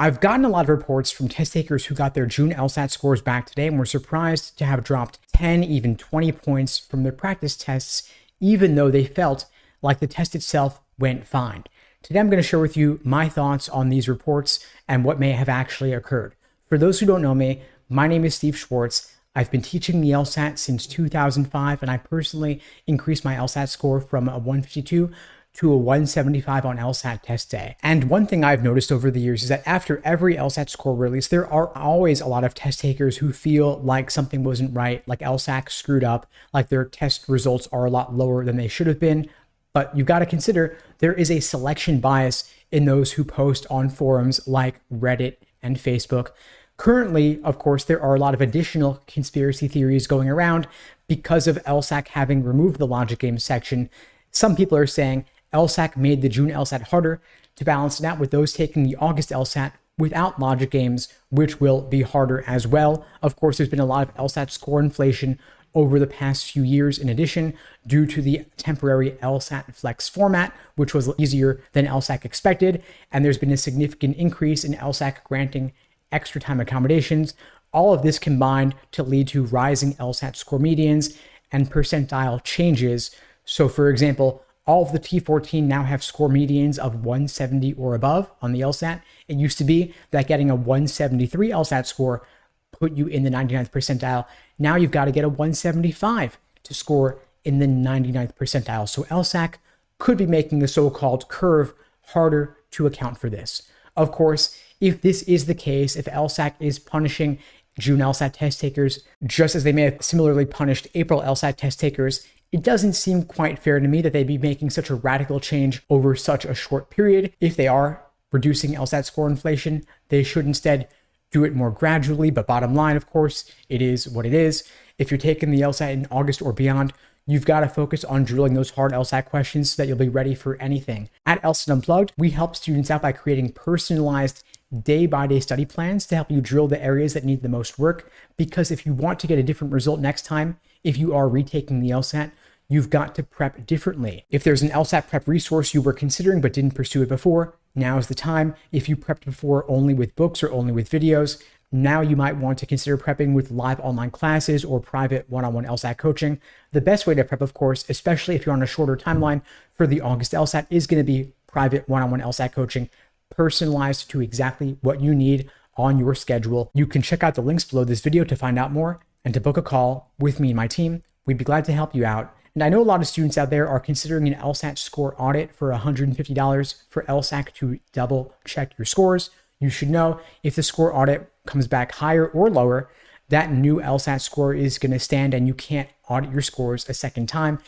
I've gotten a lot of reports from test takers who got their June LSAT scores back today and were surprised to have dropped 10, even 20 points from their practice tests, even though they felt like the test itself went fine. Today, I'm going to share with you my thoughts on these reports and what may have actually occurred. For those who don't know me, my name is Steve Schwartz. I've been teaching the LSAT since 2005, and I personally increased my LSAT score from a 152 to a 175 on LSAT test day. And one thing I've noticed over the years is that after every LSAT score release, there are always a lot of test takers who feel like something wasn't right, like LSAC screwed up, like their test results are a lot lower than they should have been. But you've got to consider there is a selection bias in those who post on forums like Reddit and Facebook. Currently, of course, there are a lot of additional conspiracy theories going around because of LSAC having removed the logic games section. Some people are saying LSAC made the June LSAT harder to balance it out with those taking the August LSAT without logic games, which will be harder as well. Of course, there's been a lot of LSAT score inflation over the past few years in addition, due to the temporary LSAT flex format, which was easier than LSAC expected. And there's been a significant increase in LSAC granting extra time accommodations. All of this combined to lead to rising LSAT score medians and percentile changes. So for example, all of the T14 now have score medians of 170 or above on the LSAT. It used to be that getting a 173 LSAT score put you in the 99th percentile. Now you've got to get a 175 to score in the 99th percentile. So LSAC could be making the so-called curve harder to account for this. Of course, if this is the case, if LSAC is punishing June LSAT test takers just as they may have similarly punished April LSAT test takers, it doesn't seem quite fair to me that they'd be making such a radical change over such a short period. If they are reducing LSAT score inflation, they should instead do it more gradually. But bottom line, of course, it is what it is. If you're taking the LSAT in August or beyond, you've got to focus on drilling those hard LSAT questions so that you'll be ready for anything. At LSAT Unplugged, we help students out by creating personalized day-by-day study plans to help you drill the areas that need the most work. Because if you want to get a different result next time, if you are retaking the LSAT, you've got to prep differently. If there's an LSAT prep resource you were considering but didn't pursue it before, now's the time. If you prepped before only with books or only with videos, now you might want to consider prepping with live online classes or private one-on-one LSAT coaching. The best way to prep, of course, especially if you're on a shorter timeline for the August LSAT, is going to be private one-on-one LSAT coaching, personalized to exactly what you need on your schedule. You can check out the links below this video to find out more and to book a call with me and my team. We'd be glad to help you out. And I know a lot of students out there are considering an LSAT score audit for $150 for LSAC to double check your scores. You should know if the score audit comes back higher or lower, that new LSAT score is going to stand and you can't audit your scores a second time.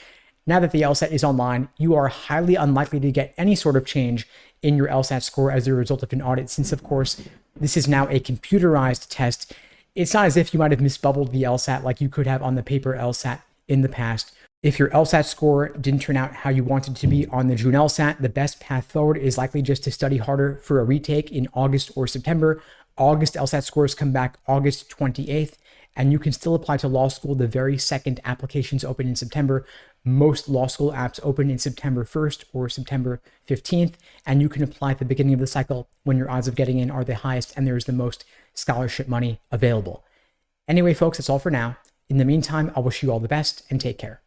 Now that the LSAT is online, you are highly unlikely to get any sort of change in your LSAT score as a result of an audit, since of course, this is now a computerized test. It's not as if you might have misbubbled the LSAT like you could have on the paper LSAT in the past. If your LSAT score didn't turn out how you wanted to be on the June LSAT, the best path forward is likely just to study harder for a retake in August or September. August LSAT scores come back August 28th, and you can still apply to law school the very second applications open in September. Most law school apps open in September 1st or September 15th, and you can apply at the beginning of the cycle when your odds of getting in are the highest and there's the most scholarship money available. Anyway, folks, that's all for now. In the meantime, I wish you all the best and take care.